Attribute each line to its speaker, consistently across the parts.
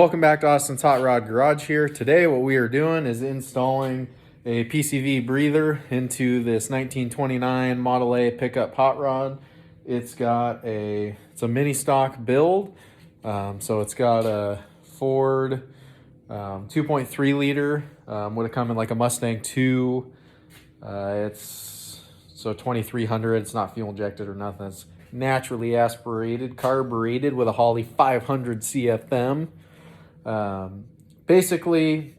Speaker 1: welcome back to Austin's Hot Rod Garage here. Today what we are doing is installing a PCV breather into this 1929 Model A pickup hot rod. It's a mini stock build. So it's got a Ford 2.3 liter, would have come in like a Mustang 2. It's 2300, it's not fuel injected or nothing. It's naturally aspirated, carbureted with a Holley 500 CFM. Basically,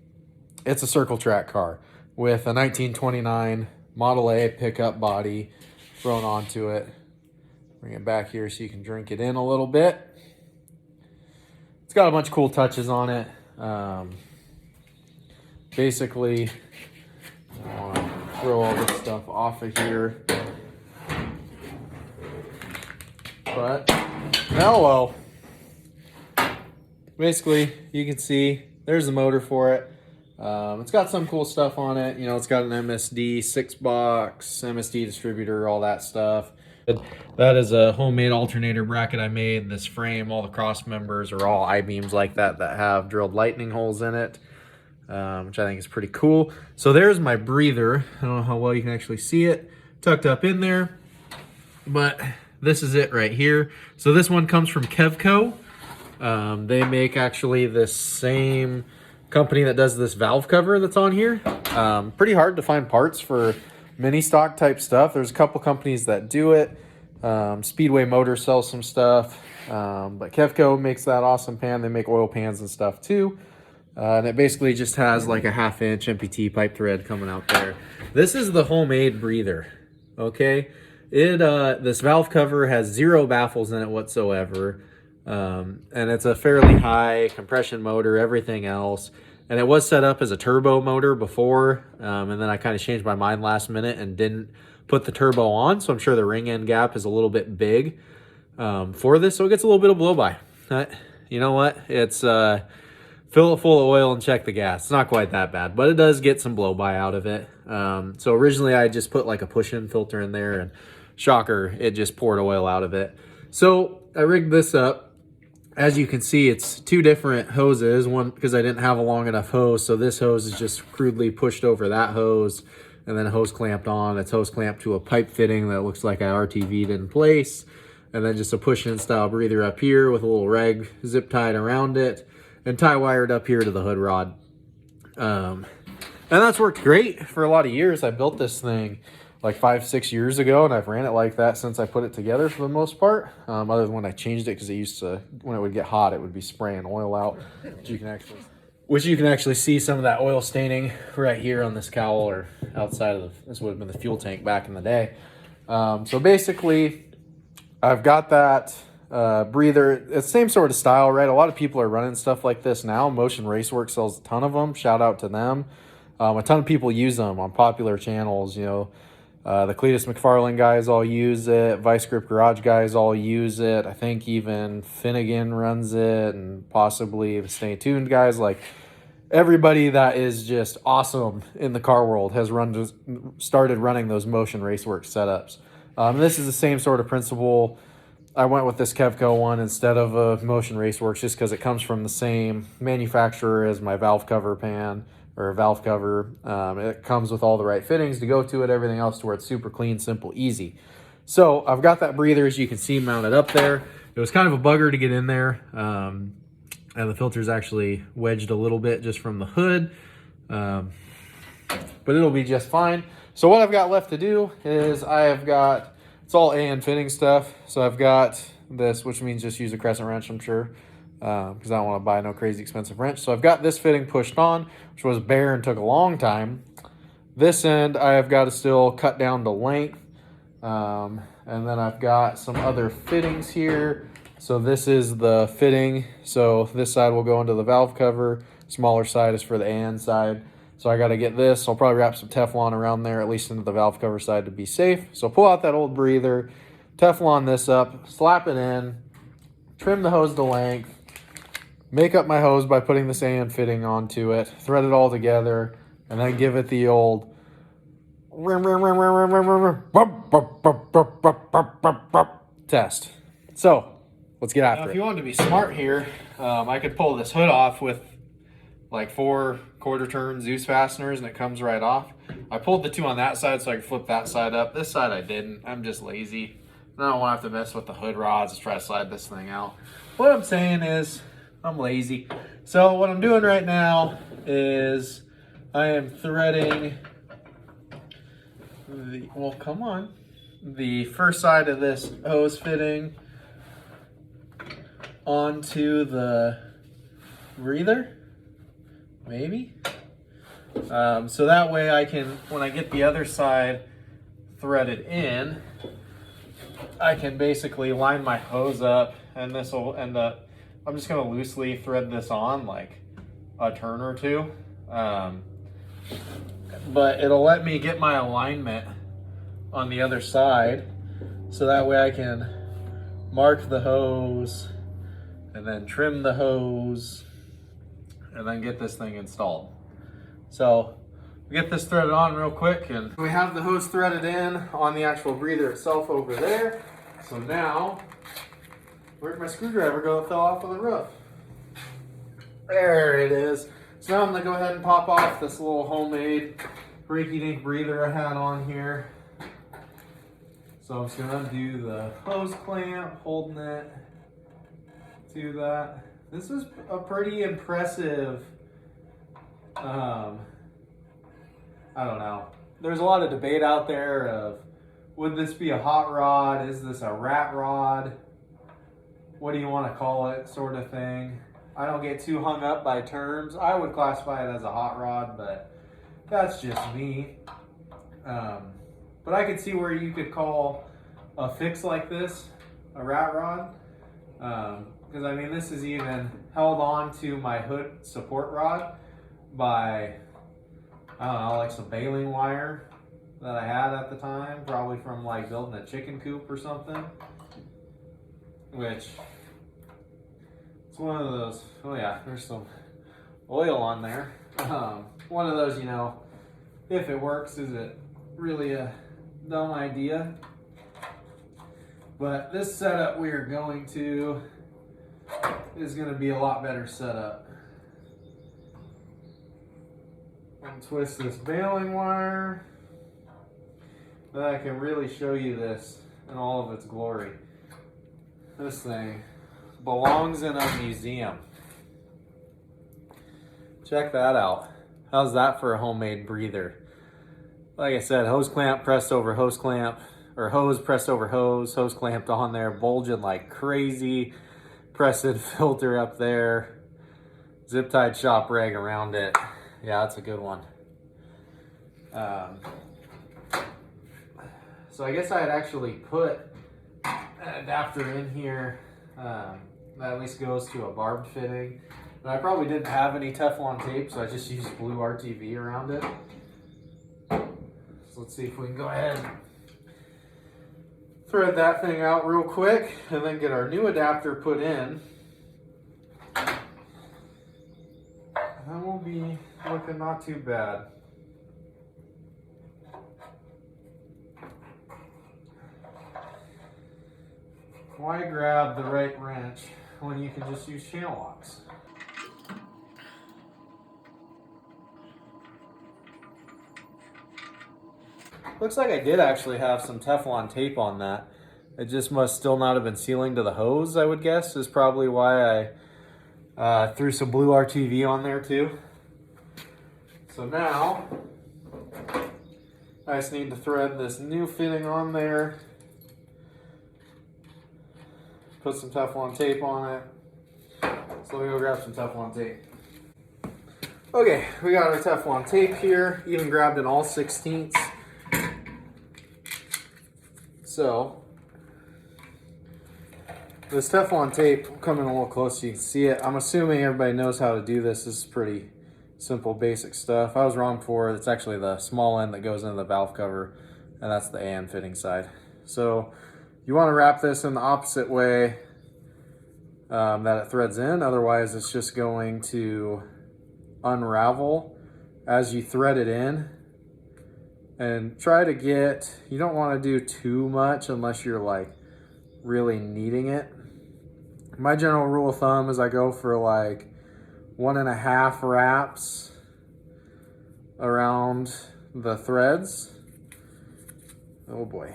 Speaker 1: it's a circle track car with a 1929 Model A pickup body thrown onto it. Bring it back here so you can drink it in a little bit. It's got a bunch of cool touches on it. Basically, I want to throw all this stuff off of here. But, hello. Basically, you can see there's the motor for it. It's got some cool stuff on it. You know, it's got an MSD 6-box, MSD distributor, all that stuff. That is a homemade alternator bracket I made. This frame, all the cross members are all I-beams like that have drilled lightning holes in it, which I think is pretty cool. So there's my breather. I don't know how well you can actually see it tucked up in there, but this is it right here. So this one comes from Kevco. They make actually this same company that does this valve cover that's on here. Pretty hard to find parts for mini stock type stuff. There's a couple companies that do it. Speedway Motors sells some stuff, but Kevco makes that awesome pan. They make oil pans and stuff too. And it basically just has like a 1/2 inch MPT pipe thread coming out there. This is the homemade breather, okay? This valve cover has 0 baffles in it whatsoever. And it's a fairly high compression motor, everything else. And it was set up as a turbo motor before, and then I kind of changed my mind last minute and didn't put the turbo on. So I'm sure the ring end gap is a little bit big for this, so it gets a little bit of blow by. You know what? It's fill it full of oil and check the gas. It's not quite that bad, but it does get some blow by out of it. So originally I just put like a push-in filter in there, and shocker, it just poured oil out of it. So I rigged this up. As you can see, it's 2 different hoses. One, because I didn't have a long enough hose, so this hose is just crudely pushed over that hose, and then a hose clamped on. It's hose clamped to a pipe fitting that looks like I RTV'd in place, and then just a push-in style breather up here with a little rag zip tied around it, and tie wired up here to the hood rod. And that's worked great for a lot of years. I built this thing like 5-6 years ago, and I've ran it like that since I put it together for the most part, other than when I changed it, because it used to, when it would get hot, it would be spraying oil out, which you can actually see some of that oil staining right here on this cowl, or outside of this would have been the fuel tank back in the day. So basically, I've got that breather. It's the same sort of style, right? A lot of people are running stuff like this now. Motion Racework sells a ton of them. Shout out to them. A ton of people use them on popular channels, you know. The Cletus McFarlane guys all use it. Vice Grip Garage guys all use it. I think even Finnegan runs it, and possibly the Stay Tuned guys. Like, everybody that is just awesome in the car world has started running those Motion Racework setups. This is the same sort of principle. I went with this Kevco one instead of a Motion Raceworks just because it comes from the same manufacturer as my valve cover pan, or a valve cover. It comes with all the right fittings to go to it, everything else, to where it's super clean, simple, easy. So I've got that breather, as you can see, mounted up there. It was kind of a bugger to get in there, and the filter's actually wedged a little bit just from the hood, but it'll be just fine. So what I've got left to do is it's all AN fitting stuff. So I've got this, which means just use a crescent wrench, I'm sure, because I don't want to buy no crazy expensive wrench. So I've got this fitting pushed on, which was bare and took a long time. This end I have got to still cut down to length, and then I've got some other fittings here. So this is the fitting. So this side will go into the valve cover. Smaller side is for the AN side. So I got to get this. I'll probably wrap some Teflon around there, at least into the valve cover side, to be safe. So pull out that old breather, Teflon this up, slap it in, trim the hose to length, make up my hose by putting this AN fitting onto it, thread it all together, and then give it the old test. So let's get after
Speaker 2: Now,
Speaker 1: it.
Speaker 2: if you wanted to be smart here, I could pull this hood off with like 4 quarter turn Zeus fasteners and it comes right off. I pulled the 2 on that side so I could flip that side up. This side I didn't. I'm just lazy. I don't want to have to mess with the hood rods to try to slide this thing out. What I'm saying is I'm lazy. So what I'm doing right now is I am threading the first side of this hose fitting onto the breather, maybe. So that way I can, when I get the other side threaded in, I can basically line my hose up, and this will end up, I'm just gonna loosely thread this on like a turn or 2. But it'll let me get my alignment on the other side, so that way I can mark the hose and then trim the hose and then get this thing installed. So we get this threaded on real quick, and we have the hose threaded in on the actual breather itself over there. So now, where'd my screwdriver go that fell off of the roof? There it is. So now I'm gonna go ahead and pop off this little homemade rinky-dink breather I had on here. So I'm just gonna undo the hose clamp, holding it to that. This is a pretty impressive, I don't know. There's a lot of debate out there of, would this be a hot rod? Is this a rat rod? What do you want to call it, sort of thing. I don't get too hung up by terms. I would classify it as a hot rod, but that's just me. But I could see where you could call a fix like this a rat rod. Because I mean, this is even held on to my hood support rod by, I don't know, like some baling wire that I had at the time, probably from like building a chicken coop or something. Which, it's one of those, oh yeah, there's some oil on there. One of those, you know, if it works, is it really a dumb idea? But this setup we are going to is going to be a lot better setup. And twist this baling wire, then I can really show you this in all of its glory. This thing belongs in a museum. Check that out. How's that for a homemade breather? Like I said, hose clamp pressed over hose clamp, or hose pressed over hose clamped on there, bulging like crazy, pressing filter up there, zip tied shop rag around it. Yeah, that's a good one. So I guess I had actually put an adapter in here that at least goes to a barbed fitting. But I probably didn't have any Teflon tape, so I just used blue RTV around it. So let's see if we can go ahead and thread that thing out real quick and then get our new adapter put in. That will be looking not too bad. Why grab the right wrench when you can just use channel locks? Looks like I did actually have some Teflon tape on that. It just must still not have been sealing to the hose, I would guess, is probably why I threw some blue RTV on there too. So now, I just need to thread this new fitting on there. Put some Teflon tape on it. So let me go grab some Teflon tape. Okay, we got our Teflon tape here, even grabbed an all 16ths. So, this Teflon tape, coming a little close so you can see it. I'm assuming everybody knows how to do this. This is pretty simple, basic stuff. I was wrong before. It's actually the small end that goes into the valve cover, and that's the AN fitting side. So, you want to wrap this in the opposite way that it threads in. Otherwise, it's just going to unravel as you thread it in. And try to get, you don't want to do too much unless you're like really needing it. My general rule of thumb is I go for like 1.5 wraps around the threads. Oh boy,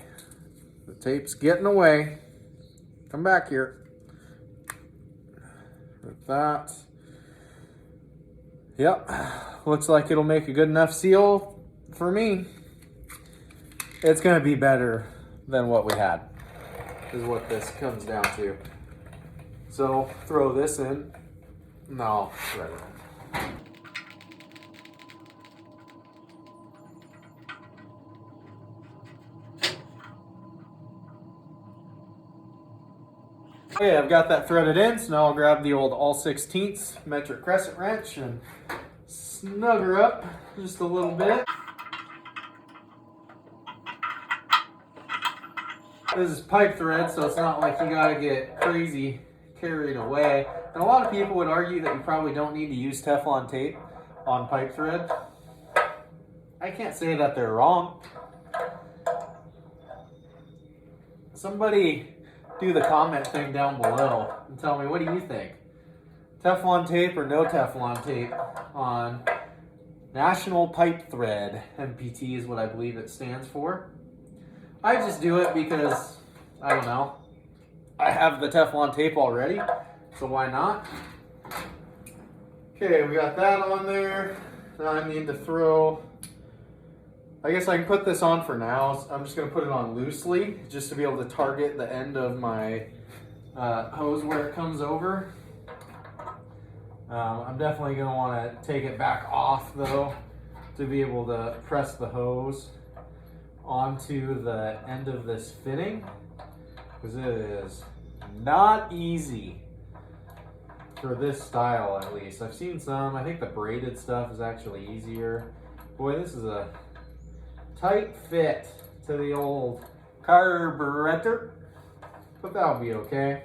Speaker 2: the tape's getting away. Come back here. With that. Yep, looks like it'll make a good enough seal for me. It's gonna be better than what we had, is what this comes down to. So throw this in. No, thread it in. Okay, I've got that threaded in, so now I'll grab the old all-16ths metric crescent wrench and snug her up just a little bit. This is pipe thread, so it's not like you gotta get crazy carried away. And a lot of people would argue that you probably don't need to use Teflon tape on pipe thread. I can't say that they're wrong. Somebody do the comment thing down below and tell me, what do you think? Teflon tape or no Teflon tape on National Pipe Thread? NPT is what I believe it stands for. I just do it because, I don't know, I have the Teflon tape already, so why not? Okay, we got that on there. Now I need to throw, I guess I can put this on for now. I'm just gonna put it on loosely, just to be able to target the end of my hose where it comes over. I'm definitely gonna wanna take it back off though, to be able to press the hose onto the end of this fitting, because it is not easy for this style, at least. I've seen some, I think the braided stuff is actually easier. Boy, this is a tight fit to the old carburetor, but that'll be okay.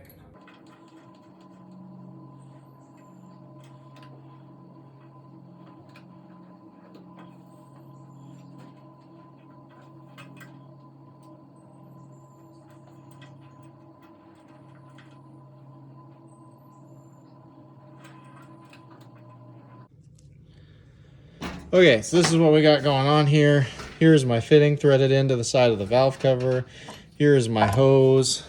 Speaker 2: Okay, so this is what we got going on here. Here's my fitting threaded into the side of the valve cover. Here's my hose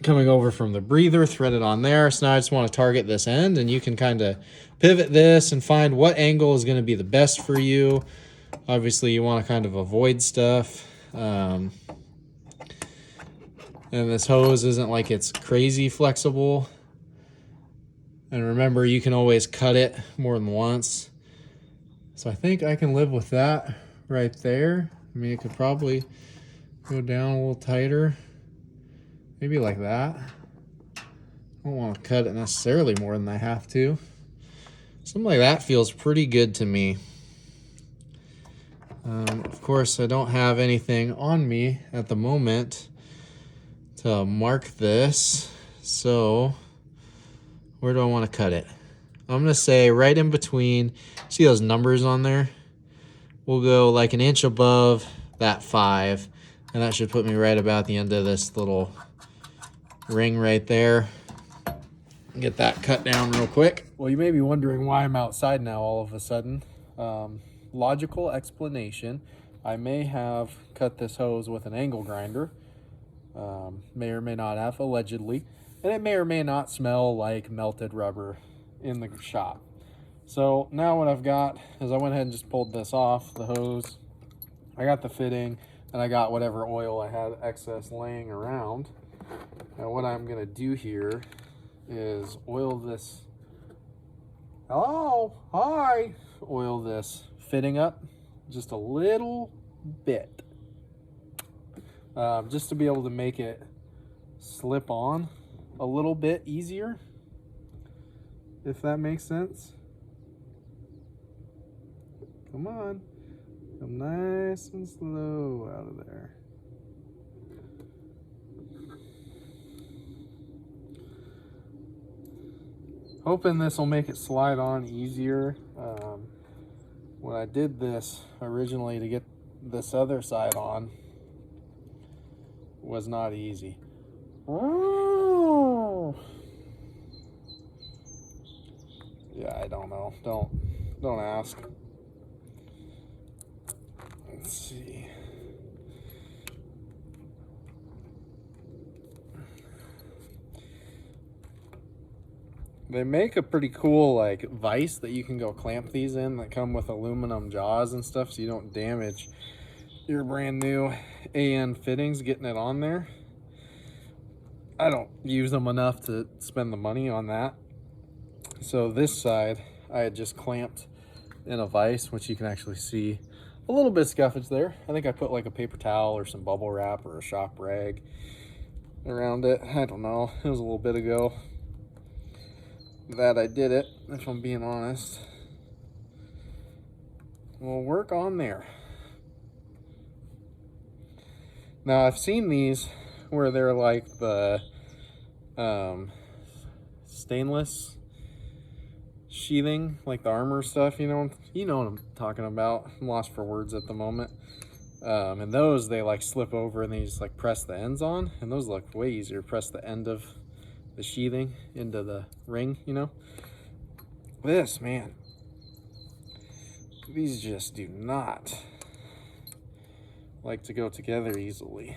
Speaker 2: coming over from the breather threaded on there. So now I just want to target this end, and you can kind of pivot this and find what angle is going to be the best for you. Obviously, you want to kind of avoid stuff. And this hose isn't like it's crazy flexible. And remember, you can always cut it more than once. So I think I can live with that right there. I mean, it could probably go down a little tighter. Maybe like that. I don't want to cut it necessarily more than I have to. Something like that feels pretty good to me. Of course, I don't have anything on me at the moment to mark this. So where do I want to cut it? I'm going to say right in between. See those numbers on there? We'll go like an inch above that 5. And that should put me right about the end of this little ring right there. Get that cut down real quick. Well, you may be wondering why I'm outside now all of a sudden. Logical explanation. I may have cut this hose with an angle grinder. May or may not have, allegedly. And it may or may not smell like melted rubber in the shop. So now what I've got is I went ahead and just pulled this off the hose. I got the fitting, and I got whatever oil I had excess laying around. Now what I'm gonna do here is oil this. Hello, hi. Oil this fitting up just a little bit, just to be able to make it slip on a little bit easier, if that makes sense. Come on, come nice and slow out of there. Hoping this will make it slide on easier. When I did this originally to get this other side on, was not easy. Oh, I don't know. Don't ask. Let's see. They make a pretty cool like vise that you can go clamp these in that come with aluminum jaws and stuff, so you don't damage your brand new AN fittings getting it on there. I don't use them enough to spend the money on that. So this side I had just clamped in a vise, which you can actually see a little bit of scuffage there. I think I put like a paper towel or some bubble wrap or a shop rag around it. I don't know, it was a little bit ago that I did it, if I'm being honest. We'll work on there. Now I've seen these where they're like the stainless sheathing, like the armor stuff, you know what I'm talking about. I'm lost for words at the moment. And those, they like slip over and they just like press the ends on, and those look way easier. Press the end of the sheathing into the ring, you know. This, man, these just do not like to go together easily.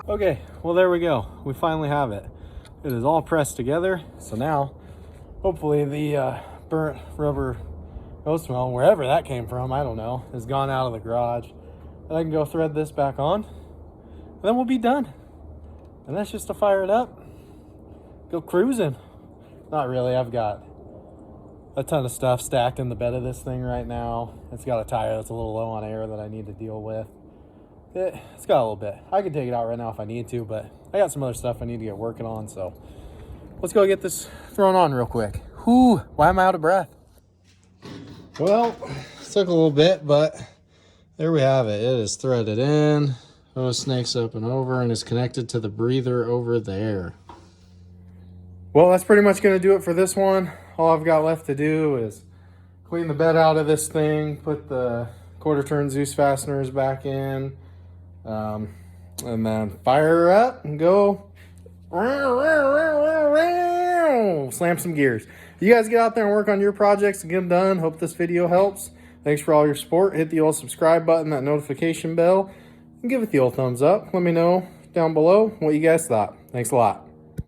Speaker 2: Okay, well there we go. We finally have it. It is all pressed together. So now, hopefully the burnt rubber hose smell, wherever that came from, I don't know, is gone out of the garage. And I can go thread this back on, and then we'll be done. And that's just to fire it up, go cruising. Not really, I've got a ton of stuff stacked in the bed of this thing right now. It's got a tire that's a little low on air that I need to deal with. It's got a little bit. I can take it out right now if I need to, but I got some other stuff I need to get working on, so let's go get this thrown on real quick. Whew, why am I out of breath? Well, it took a little bit, but there we have it. It is threaded in, hose snakes up and over, and is connected to the breather over there. Well, that's pretty much going to do it for this one. All I've got left to do is clean the bed out of this thing, put the quarter turn Zeus fasteners back in, and then fire her up and go slam some gears. You guys get out there and work on your projects and get them done. Hope this video helps. Thanks for all your support. Hit the old subscribe button, that notification bell, and give it the old thumbs up. Let me know down below what you guys thought. Thanks a lot.